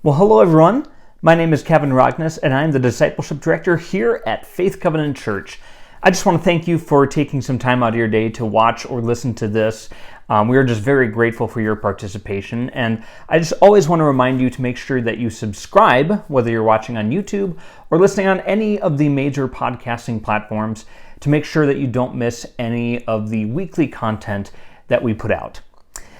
Well, hello everyone. My name is Kevin Rogness, and I'm the Discipleship Director here at Faith Covenant Church. I just want to thank you for taking some time out of your day to watch or listen to this. We are just very grateful for your participation, and I just always want to remind you to make sure that you subscribe, whether you're watching on YouTube or listening on any of the major podcasting platforms, to make sure that you don't miss any of the weekly content that we put out.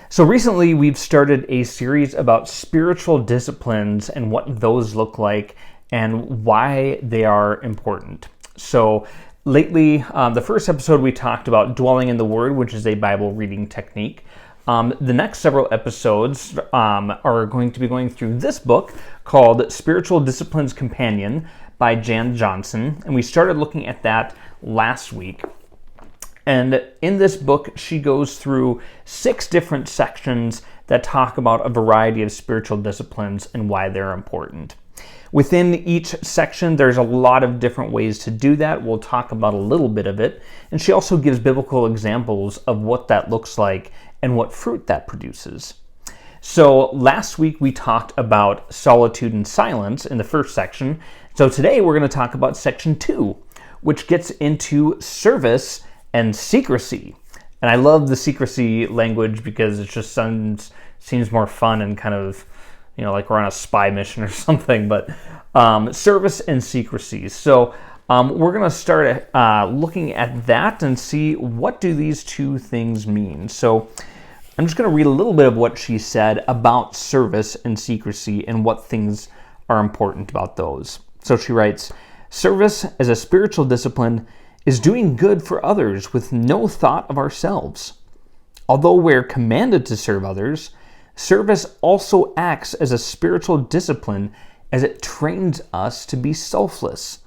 So recently we've started a series about spiritual disciplines and what those look like and why they are important. So lately, the first episode we talked about dwelling in the Word, which is a Bible reading technique. The next several episodes are going to be going through this book called Spiritual Disciplines Companion by Jan Johnson, and we started looking at that last week. And in this book, she goes through 6 different sections that talk about a variety of spiritual disciplines and why they're important. Within each section, there's a lot of different ways to do that. We'll talk about a little bit of it. And she also gives biblical examples of what that looks like and what fruit that produces. So last week, we talked about solitude and silence in the first section. So today, we're going to talk about section 2, which gets into service and secrecy. And I love the secrecy language because it just seems more fun and kind of, like we're on a spy mission or something, but service and secrecy. So we're going to start looking at that and see what do these two things mean. So I'm just going to read a little bit of what she said about service and secrecy and what things are important about those. So she writes, "Service as a spiritual discipline is doing good for others with no thought of ourselves. Although we're commanded to serve others, service also acts as a spiritual discipline as it trains us to be selfless,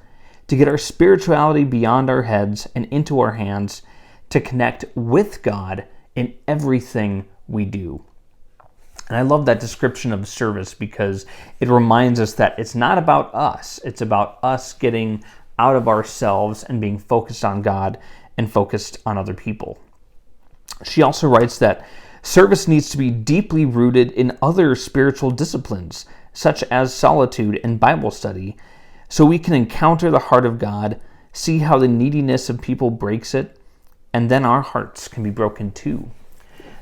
to get our spirituality beyond our heads and into our hands, to connect with God in everything we do." And I love that description of service because it reminds us that it's not about us. It's about us getting out of ourselves and being focused on God and focused on other people. She also writes that service needs to be deeply rooted in other spiritual disciplines, such as solitude and Bible study, so we can encounter the heart of God, see how the neediness of people breaks it, and then our hearts can be broken too.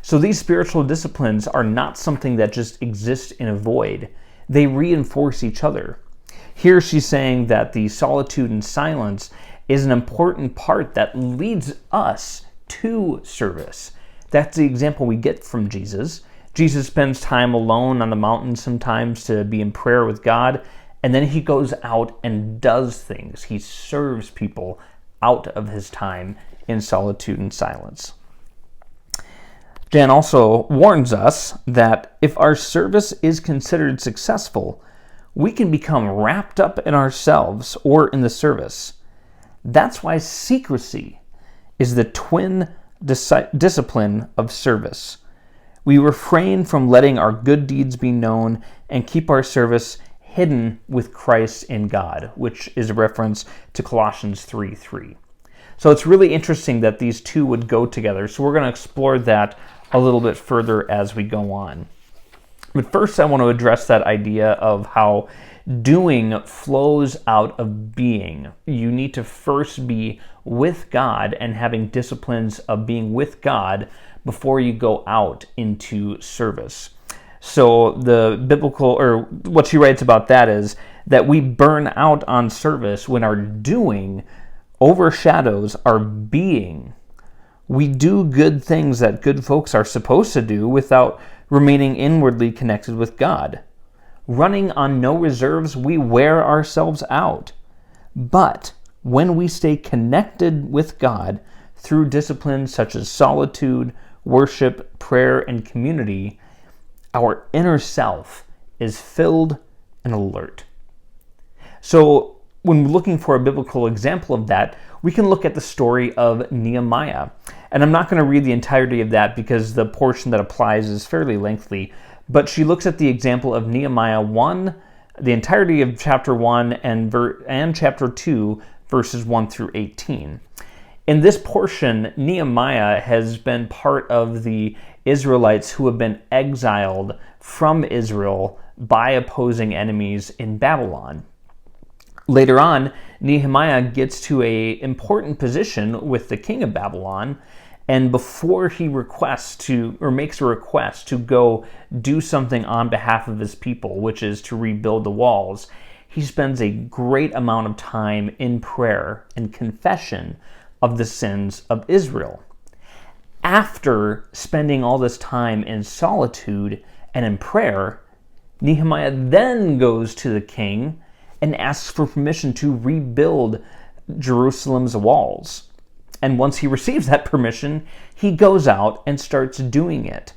So these spiritual disciplines are not something that just exists in a void. They reinforce each other. Here she's saying that the solitude and silence is an important part that leads us to service. That's the example we get from Jesus. Jesus spends time alone on the mountain sometimes to be in prayer with God, and then he goes out and does things. He serves people out of his time in solitude and silence. Jan also warns us that if our service is considered successful, we can become wrapped up in ourselves or in the service. That's why secrecy is the twin discipline of service. We refrain from letting our good deeds be known and keep our service hidden with Christ in God, which is a reference to Colossians 3:3. So it's really interesting that these two would go together. So we're going to explore that a little bit further as we go on. But first, I want to address that idea of how doing flows out of being. You need to first be with God and having disciplines of being with God before you go out into service. So the biblical, or what she writes about that is that we burn out on service when our doing overshadows our being. We do good things that good folks are supposed to do without remaining inwardly connected with God. Running on no reserves, we wear ourselves out. But when we stay connected with God through disciplines such as solitude, worship, prayer, and community, our inner self is filled and alert. So when looking for a biblical example of that, we can look at the story of Nehemiah. And I'm not going to read the entirety of that because the portion that applies is fairly lengthy, but she looks at the example of Nehemiah 1, the entirety of chapter 1 and chapter 2, verses 1 through 18. In this portion, Nehemiah has been part of the Israelites who have been exiled from Israel by opposing enemies in Babylon. Later on, Nehemiah gets to an important position with the king of Babylon, and before he makes a request to go do something on behalf of his people, which is to rebuild the walls, he spends a great amount of time in prayer and confession of the sins of Israel. After spending all this time in solitude and in prayer, Nehemiah then goes to the king and asks for permission to rebuild Jerusalem's walls. And once he receives that permission, he goes out and starts doing it.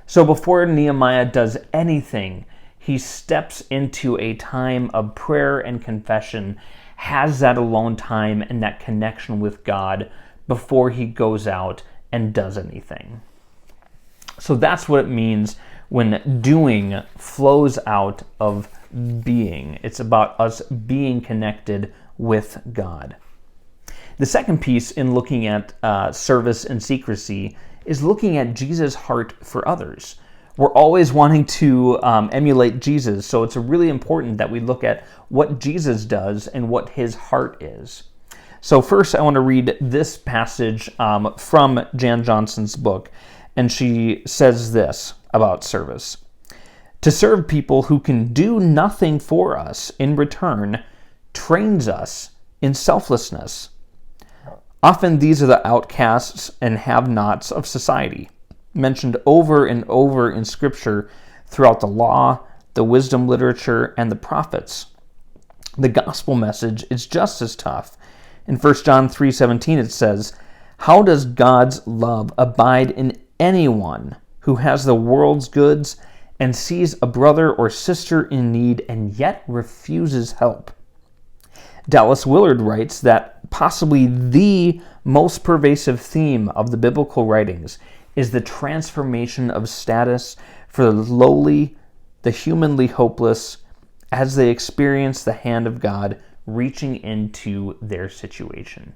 So before Nehemiah does anything, he steps into a time of prayer and confession, has that alone time and that connection with God before he goes out and does anything. So that's what it means when doing flows out of being. It's about us being connected with God. The second piece in looking at service and secrecy is looking at Jesus' heart for others. We're always wanting to emulate Jesus, so it's really important that we look at what Jesus does and what his heart is. So first, I want to read this passage from Jan Johnson's book, and she says this about service. To serve people who can do nothing for us in return trains us in selflessness. Often these are the outcasts and have-nots of society, mentioned over and over in Scripture throughout the law, the wisdom literature, and the prophets. The gospel message is just as tough. In 1 John 3:17 it says, "How does God's love abide in anyone who has the world's goods and sees a brother or sister in need and yet refuses help?" Dallas Willard writes that possibly the most pervasive theme of the biblical writings is the transformation of status for the lowly, the humanly hopeless, as they experience the hand of God reaching into their situation.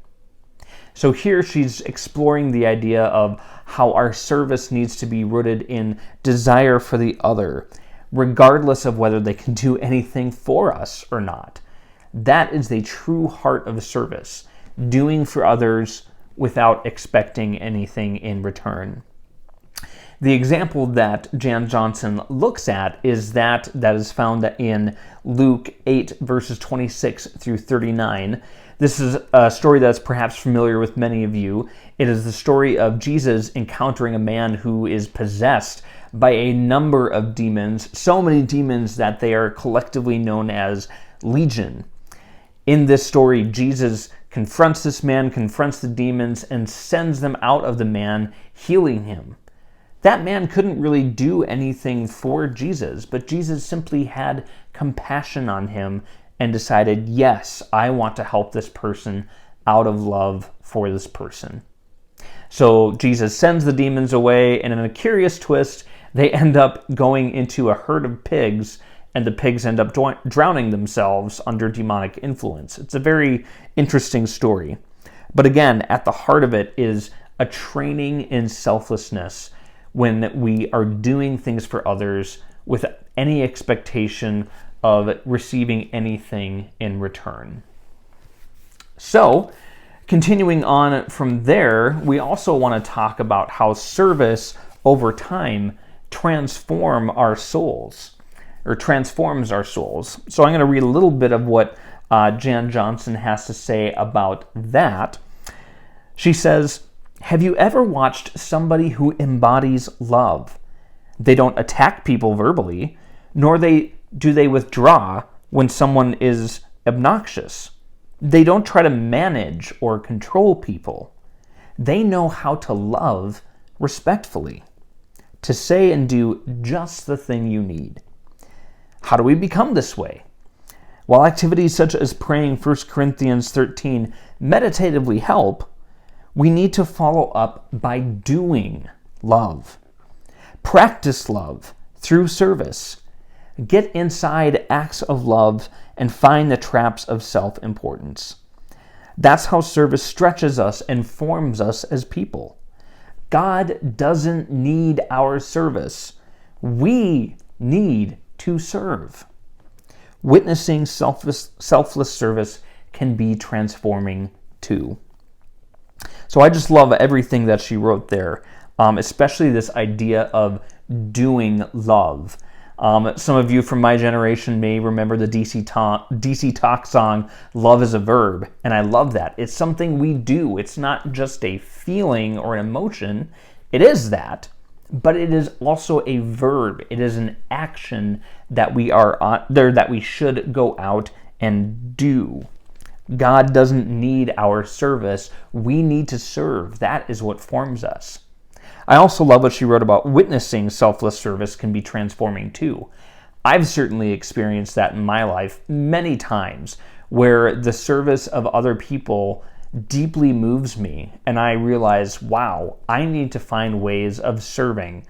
So here she's exploring the idea of how our service needs to be rooted in desire for the other, regardless of whether they can do anything for us or not. That is the true heart of service, doing for others without expecting anything in return. The example that Jan Johnson looks at is that is found in Luke 8, verses 26 through 39. This is a story that's perhaps familiar with many of you. It is the story of Jesus encountering a man who is possessed by a number of demons, so many demons that they are collectively known as Legion. In this story, Jesus confronts this man, confronts the demons, and sends them out of the man, healing him. That man couldn't really do anything for Jesus, but Jesus simply had compassion on him and decided, yes, I want to help this person out of love for this person. So Jesus sends the demons away, and in a curious twist, they end up going into a herd of pigs, and the pigs end up drowning themselves under demonic influence. It's a very interesting story. But again, at the heart of it is a training in selflessness when we are doing things for others with any expectation of receiving anything in return. So, continuing on from there, we also want to talk about how service over time transforms our souls. So I'm going to read a little bit of what Jan Johnson has to say about that. She says, "Have you ever watched somebody who embodies love? They don't attack people verbally, nor do they withdraw when someone is obnoxious. They don't try to manage or control people. They know how to love respectfully, to say and do just the thing you need." How do we become this way? While activities such as praying 1 Corinthians 13 meditatively help, we need to follow up by doing love. Practice love through service. Get inside acts of love and find the traps of self-importance. That's how service stretches us and forms us as people. God doesn't need our service. We need to serve. Witnessing selfless service can be transforming too. So I just love everything that she wrote there, especially this idea of doing love. Some of you from my generation may remember the DC Talk song, Love is a Verb, and I love that. It's something we do. It's not just a feeling or an emotion. It is that, but it is also a verb. It is an action that we are on there, that we should go out and do. God doesn't need our service. We need to serve. That is what forms us. I also love what she wrote about witnessing selfless service can be transforming too. I've certainly experienced that in my life many times, where the service of other people deeply moves me, and I realize, wow, I need to find ways of serving.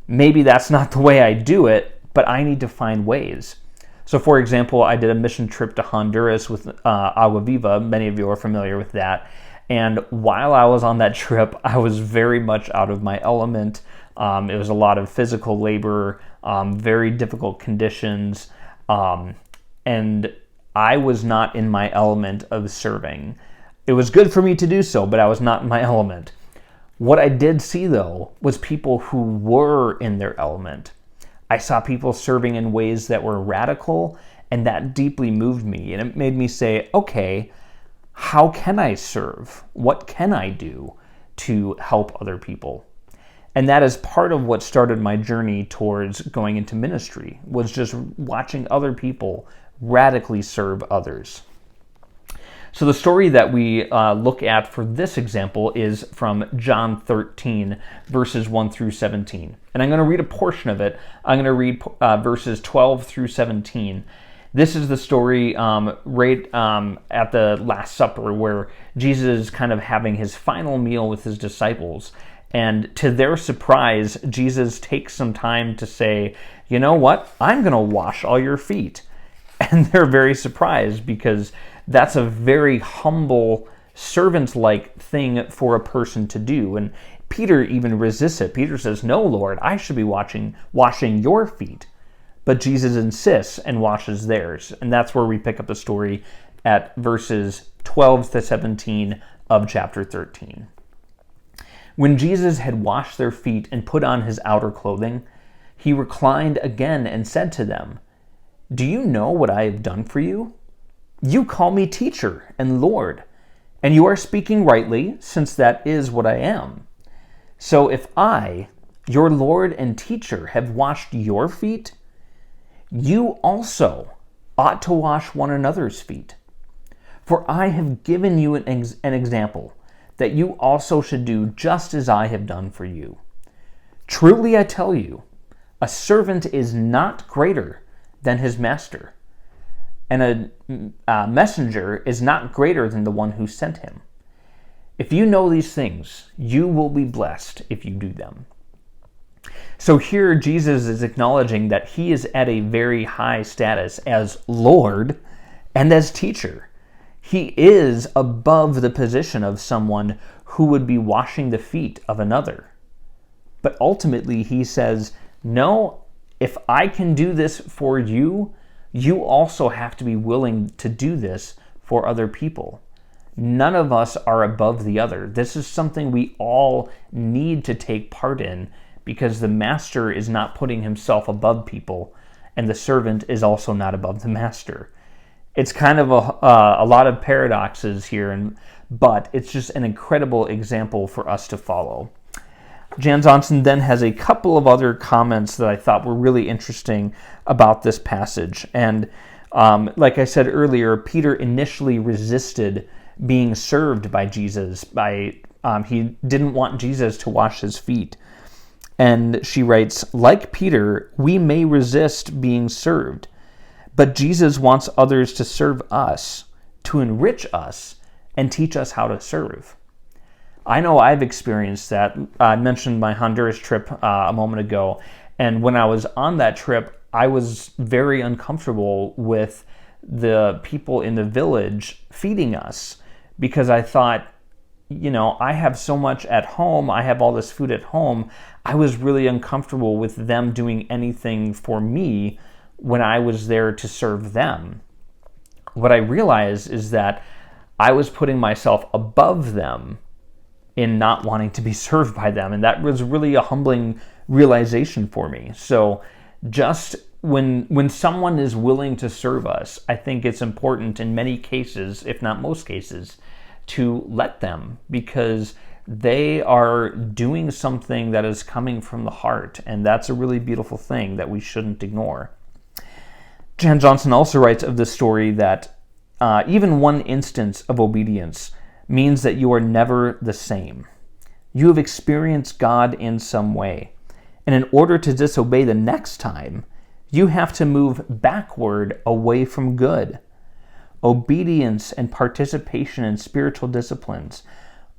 Maybe that's not the way I do it, but I need to find ways. So for example, I did a mission trip to Honduras with Agua Viva. Many of you are familiar with that. And while I was on that trip, I was very much out of my element. It was a lot of physical labor, very difficult conditions, and I was not in my element of serving. It was good for me to do so, but I was not in my element. What I did see, though, was people who were in their element. I saw people serving in ways that were radical, and that deeply moved me. And it made me say, okay, how can I serve? What can I do to help other people? And that is part of what started my journey towards going into ministry, was just watching other people radically serve others. So the story that we look at for this example is from John 13, verses 1 through 17. And I'm going to read a portion of it. I'm going to read verses 12 through 17. This is the story right at the Last Supper, where Jesus is kind of having his final meal with his disciples. And to their surprise, Jesus takes some time to say, you know what? I'm going to wash all your feet. And they're very surprised, because that's a very humble, servant-like thing for a person to do. And Peter even resists it. Peter says, no, Lord, I should be washing your feet. But Jesus insists and washes theirs. And that's where we pick up the story at verses 12 to 17 of chapter 13. When Jesus had washed their feet and put on his outer clothing, he reclined again and said to them, do you know what I have done for you? You call me teacher and Lord, and you are speaking rightly, since that is what I am. So if I, your Lord and teacher, have washed your feet, you also ought to wash one another's feet. For I have given you an example, that you also should do just as I have done for you. Truly I tell you, a servant is not greater than his master, and a messenger is not greater than the one who sent him. If you know these things, you will be blessed if you do them. So here Jesus is acknowledging that he is at a very high status as Lord and as teacher. He is above the position of someone who would be washing the feet of another. But ultimately he says, no, if I can do this for you, you also have to be willing to do this for other people. None of us are above the other. This is something we all need to take part in, because the master is not putting himself above people, and the servant is also not above the master. It's kind of a lot of paradoxes here, but it's just an incredible example for us to follow. Jan Zonson then has a couple of other comments that I thought were really interesting about this passage. And like I said earlier, Peter initially resisted being served by Jesus. He didn't want Jesus to wash his feet. And she writes, like Peter, we may resist being served, but Jesus wants others to serve us, to enrich us, and teach us how to serve. I know I've experienced that. I mentioned my Honduras trip a moment ago, and when I was on that trip, I was very uncomfortable with the people in the village feeding us, because I thought, I have so much at home. I have all this food at home. I was really uncomfortable with them doing anything for me when I was there to serve them. What I realized is that I was putting myself above them in not wanting to be served by them. And that was really a humbling realization for me. So just when someone is willing to serve us, I think it's important in many cases, if not most cases, to let them, because they are doing something that is coming from the heart. And that's a really beautiful thing that we shouldn't ignore. Jan Johnson also writes of the story that even one instance of obedience means that you are never the same. You have experienced God in some way. And in order to disobey the next time, you have to move backward away from good. Obedience and participation in spiritual disciplines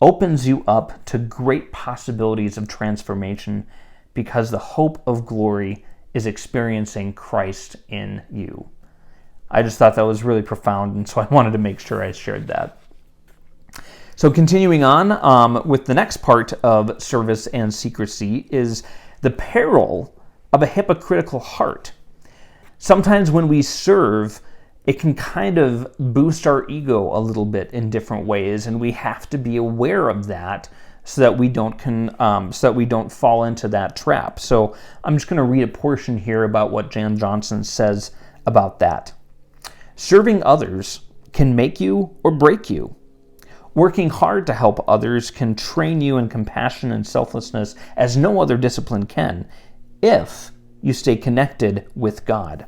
opens you up to great possibilities of transformation because the hope of glory is experiencing Christ in you. I just thought that was really profound, and so I wanted to make sure I shared that. So continuing on with the next part of service and secrecy is the peril of a hypocritical heart. Sometimes when we serve, it can kind of boost our ego a little bit in different ways, and we have to be aware of that so that we don't fall into that trap. So I'm just going to read a portion here about what Jan Johnson says about that. Serving others can make you or break you. Working hard to help others can train you in compassion and selflessness as no other discipline can, if you stay connected with God.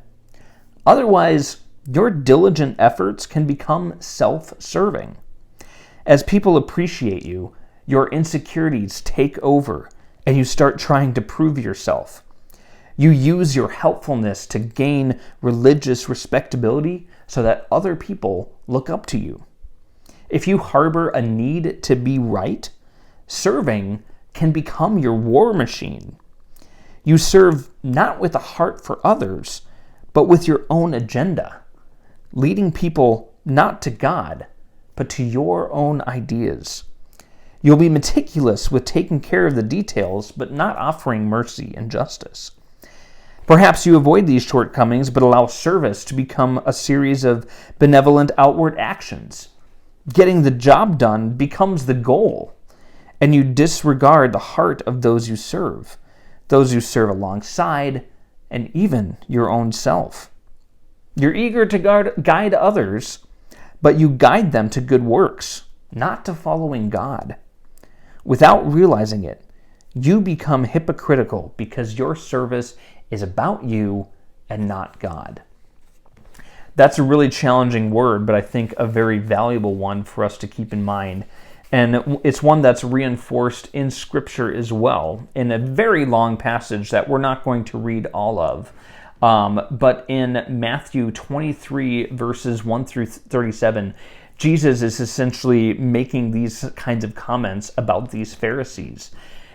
Otherwise, your diligent efforts can become self-serving. As people appreciate you, your insecurities take over and you start trying to prove yourself. You use your helpfulness to gain religious respectability so that other people look up to you. If you harbor a need to be right, serving can become your war machine. You serve not with a heart for others, but with your own agenda, leading people not to God, but to your own ideas. You'll be meticulous with taking care of the details, but not offering mercy and justice. Perhaps you avoid these shortcomings, but allow service to become a series of benevolent outward actions. Getting the job done becomes the goal, and you disregard the heart of those you serve alongside, and even your own self. You're eager to guide others, but you guide them to good works, not to following God. Without realizing it, you become hypocritical because your service is about you and not God. That's a really challenging word, but I think a very valuable one for us to keep in mind. And it's one that's reinforced in Scripture as well, in a very long passage that we're not going to read all of. But in Matthew 23, verses 1 through 37, Jesus is essentially making these kinds of comments about these Pharisees.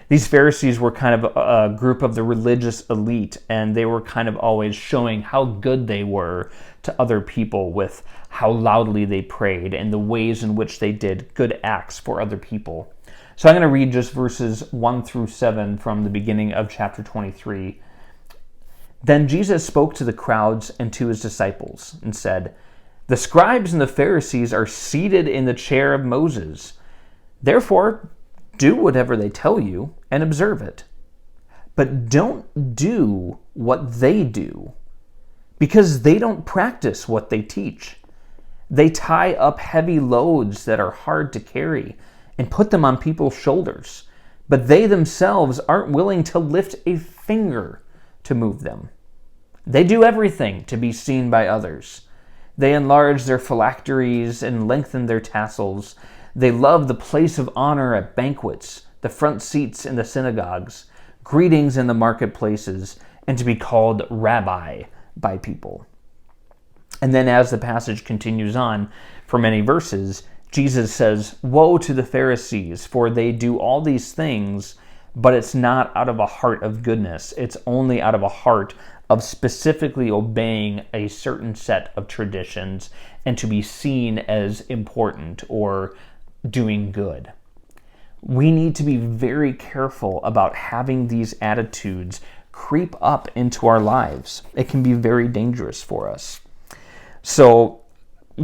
These Pharisees were kind of a group of the religious elite, and they were kind of always showing how good they were to other people with how loudly they prayed and the ways in which they did good acts for other people. So I'm going to read just verses 1 through 7 from the beginning of chapter 23. Then Jesus spoke to the crowds and to his disciples and said, "The scribes and the Pharisees are seated in the chair of Moses. Therefore, do whatever they tell you and observe it. But don't do what they do, because they don't practice what they teach. They tie up heavy loads that are hard to carry and put them on people's shoulders, but they themselves aren't willing to lift a finger to move them. They do everything to be seen by others. They enlarge their phylacteries and lengthen their tassels. They love the place of honor at banquets, the front seats in the synagogues, greetings in the marketplaces, and to be called rabbi by people." And then as the passage continues on for many verses, Jesus says, "Woe to the Pharisees, for they do all these things, but it's not out of a heart of goodness. It's only out of a heart of specifically obeying a certain set of traditions and to be seen as important or doing good. We need to be very careful about having these attitudes creep up into our lives. It can be very dangerous for us. So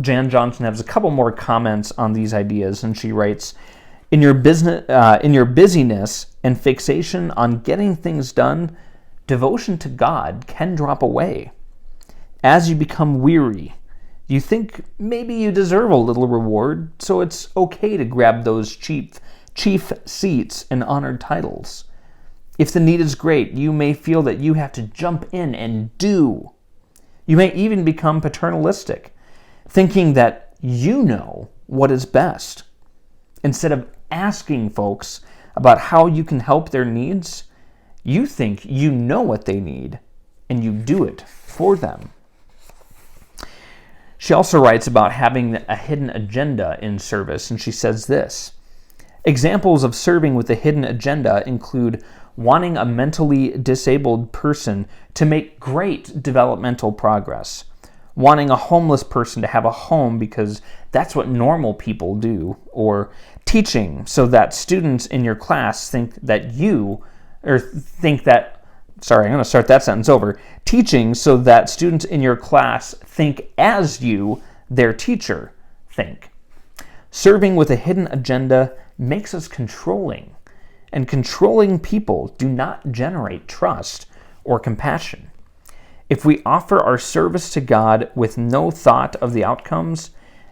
Jan Johnson has a couple more comments on these ideas, and she writes, in your busyness and fixation on getting things done, devotion to God can drop away. As you become weary, you think maybe you deserve a little reward, so it's okay to grab those chief seats and honored titles. If the need is great, you may feel that you have to jump in and do. You may even become paternalistic, thinking that you know what is best. Instead of asking folks about how you can help their needs, you think you know what they need, and you do it for them. She also writes about having a hidden agenda in service, and she says this: examples of serving with a hidden agenda include wanting a mentally disabled person to make great developmental progress, wanting a homeless person to have a home because that's what normal people do, or teaching so that students in your class teaching so that students in your class think as you, their teacher, think. Serving with a hidden agenda makes us controlling, and controlling people do not generate trust or compassion. If we offer our service to God with no thought of the outcomes,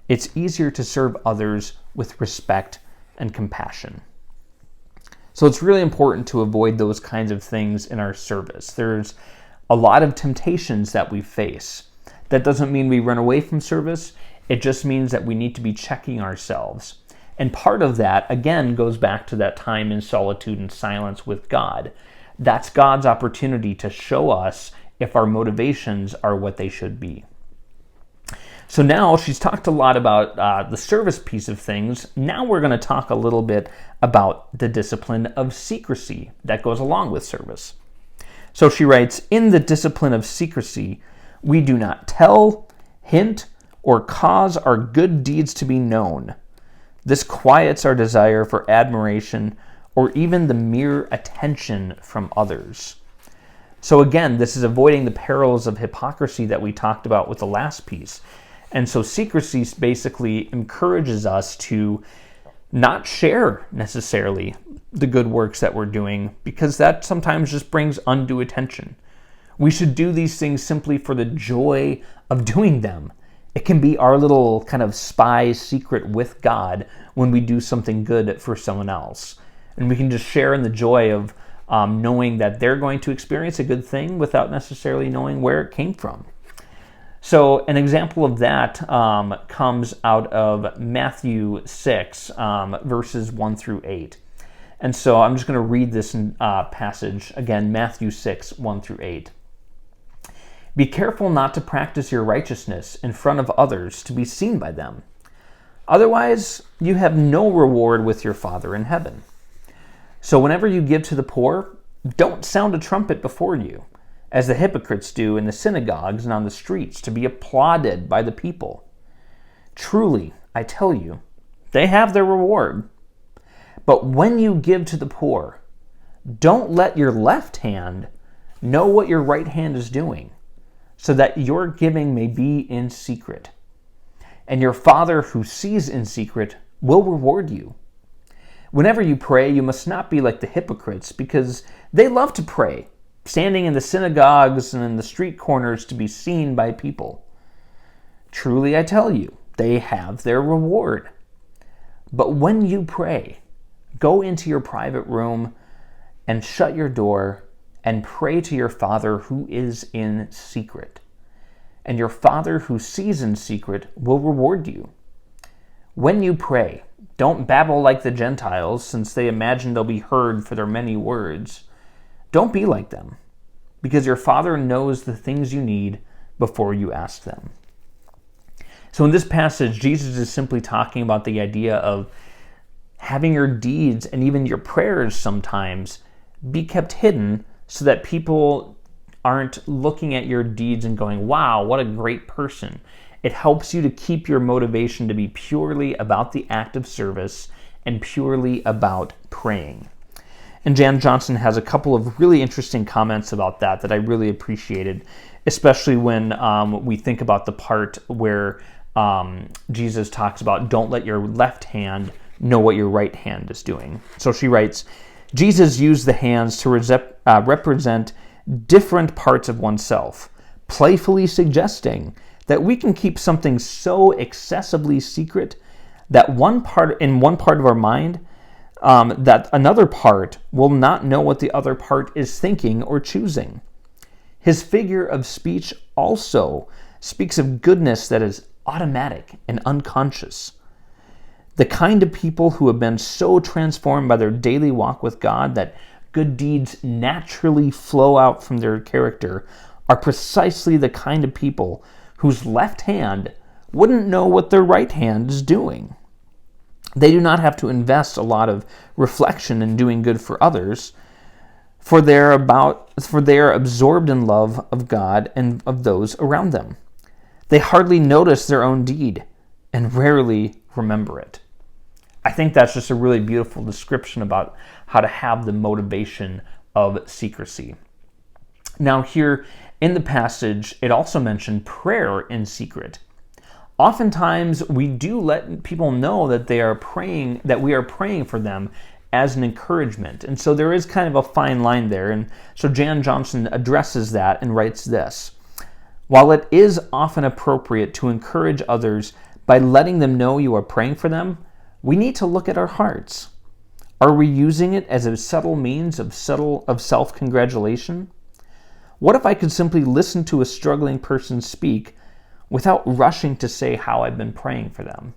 it's easier to serve others with respect and compassion. So it's really important to avoid those kinds of things in our service. There's a lot of temptations that we face. That doesn't mean we run away from service. It just means that we need to be checking ourselves. And part of that, again, goes back to that time in solitude and silence with God. That's God's opportunity to show us if our motivations are what they should be. So now she's talked a lot about the service piece of things. Now we're going to talk a little bit about the discipline of secrecy that goes along with service. So she writes, in the discipline of secrecy, we do not tell, hint, or cause our good deeds to be known. This quiets our desire for admiration or even the mere attention from others. So again, this is avoiding the perils of hypocrisy that we talked about with the last piece. And so secrecy basically encourages us to not share necessarily the good works that we're doing, because that sometimes just brings undue attention. We should do these things simply for the joy of doing them. It can be our little kind of spy secret with God when we do something good for someone else. And we can just share in the joy of knowing that they're going to experience a good thing without necessarily knowing where it came from. So an example of that comes out of Matthew 6, verses 1 through 8. And so I'm just going to read this passage again, Matthew 6, 1 through 8. Be careful not to practice your righteousness in front of others to be seen by them. Otherwise, you have no reward with your Father in heaven. So whenever you give to the poor, don't sound a trumpet before you, as the hypocrites do in the synagogues and on the streets, to be applauded by the people. Truly, I tell you, they have their reward. But when you give to the poor, don't let your left hand know what your right hand is doing, so that your giving may be in secret. And your Father who sees in secret will reward you. Whenever you pray, you must not be like the hypocrites, because they love to pray, standing in the synagogues and in the street corners to be seen by people. Truly, I tell you, they have their reward. But when you pray, go into your private room and shut your door and pray to your Father who is in secret. And your Father who sees in secret will reward you. When you pray, don't babble like the Gentiles, since they imagine they'll be heard for their many words. Don't be like them, because your Father knows the things you need before you ask them. So in this passage, Jesus is simply talking about the idea of having your deeds and even your prayers sometimes be kept hidden so that people aren't looking at your deeds and going, wow, what a great person. It helps you to keep your motivation to be purely about the act of service and purely about praying. And Jan Johnson has a couple of really interesting comments about that I really appreciated, especially when we think about the part where Jesus talks about don't let your left hand know what your right hand is doing. So she writes, Jesus used the hands to represent different parts of oneself, playfully suggesting that we can keep something so excessively secret that one part of our mind, that another part will not know what the other part is thinking or choosing. His figure of speech also speaks of goodness that is automatic and unconscious. The kind of people who have been so transformed by their daily walk with God that good deeds naturally flow out from their character are precisely the kind of people whose left hand wouldn't know what their right hand is doing. They do not have to invest a lot of reflection in doing good for others, for they are absorbed in love of God and of those around them. They hardly notice their own deed and rarely remember it. I think that's just a really beautiful description about how to have the motivation of secrecy. Now here in the passage, it also mentioned prayer in secret. Oftentimes, we do let people know that we are praying for them as an encouragement. And so there is kind of a fine line there. And so Jan Johnson addresses that and writes this: while it is often appropriate to encourage others by letting them know you are praying for them, we need to look at our hearts. Are we using it as a subtle means of self-congratulation? What if I could simply listen to a struggling person speak without rushing to say how I've been praying for them?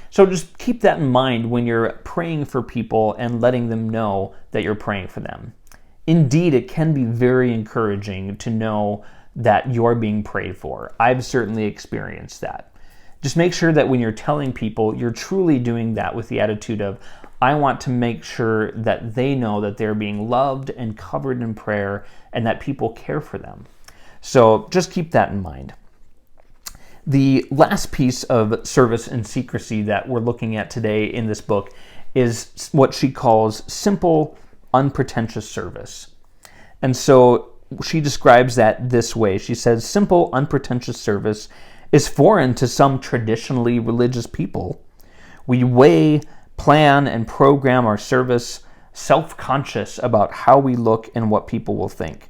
So just keep that in mind when you're praying for people and letting them know that you're praying for them. Indeed, it can be very encouraging to know that you're being prayed for. I've certainly experienced that. Just make sure that when you're telling people, you're truly doing that with the attitude of, I want to make sure that they know that they're being loved and covered in prayer and that people care for them. So just keep that in mind. The last piece of service and secrecy that we're looking at today in this book is what she calls simple, unpretentious service. And so she describes that this way. She says, simple, unpretentious service is foreign to some traditionally religious people. We weigh, plan, and program our service self-conscious about how we look and what people will think.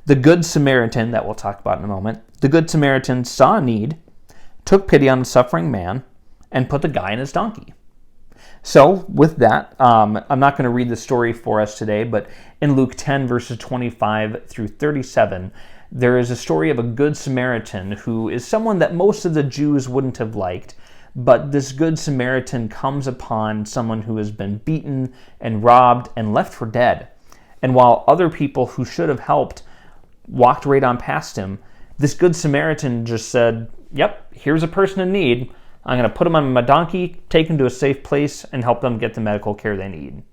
The Good Samaritan, that we'll talk about in a moment, the Good Samaritan saw a need, took pity on a suffering man, and put the guy in his donkey. So with that, I'm not going to read the story for us today, but in Luke 10, verses 25 through 37, there is a story of a Good Samaritan who is someone that most of the Jews wouldn't have liked, but this Good Samaritan comes upon someone who has been beaten and robbed and left for dead. And while other people who should have helped walked right on past him, this Good Samaritan just said, yep, here's a person in need. I'm going to put him on my donkey, take him to a safe place, and help them get the medical care they need.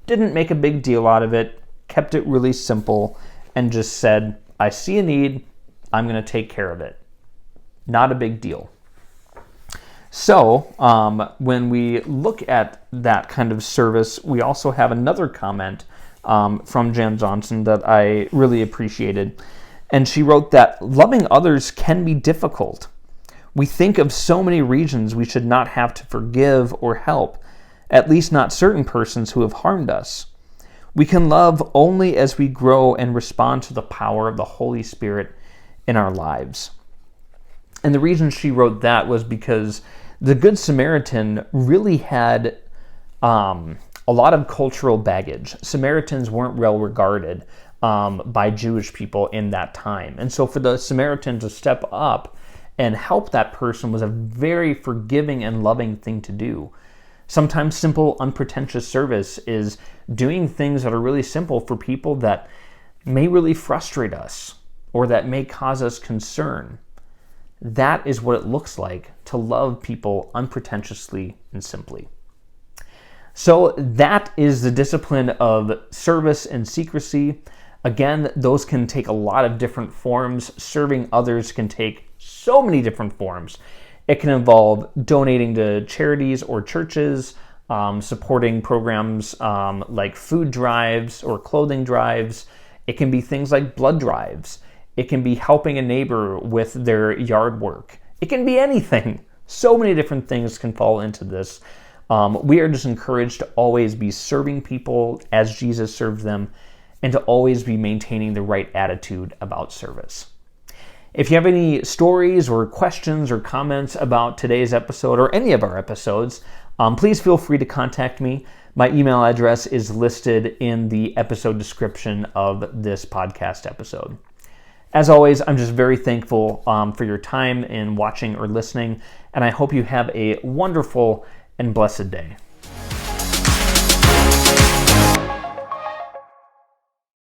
Didn't make a big deal out of it, kept it really simple, and just said, I see a need, I'm going to take care of it. Not a big deal. So, when we look at that kind of service, we also have another comment from Jan Johnson that I really appreciated. And she wrote that loving others can be difficult. We think of so many reasons we should not have to forgive or help, at least not certain persons who have harmed us. We can love only as we grow and respond to the power of the Holy Spirit in our lives. And the reason she wrote that was because the Good Samaritan really had a lot of cultural baggage. Samaritans weren't well regarded by Jewish people in that time. And so for the Samaritan to step up and help that person was a very forgiving and loving thing to do. Sometimes simple, unpretentious service is doing things that are really simple for people that may really frustrate us or that may cause us concern. That is what it looks like to love people unpretentiously and simply. So that is the discipline of service and secrecy. Again, those can take a lot of different forms. Serving others can take so many different forms. It can involve donating to charities or churches, supporting programs like food drives or clothing drives. It can be things like blood drives. It can be helping a neighbor with their yard work. It can be anything. So many different things can fall into this. We are just encouraged to always be serving people as Jesus served them, and to always be maintaining the right attitude about service. If you have any stories or questions or comments about today's episode or any of our episodes, please feel free to contact me. My email address is listed in the episode description of this podcast episode. As always, I'm just very thankful for your time in watching or listening, and I hope you have a wonderful and blessed day.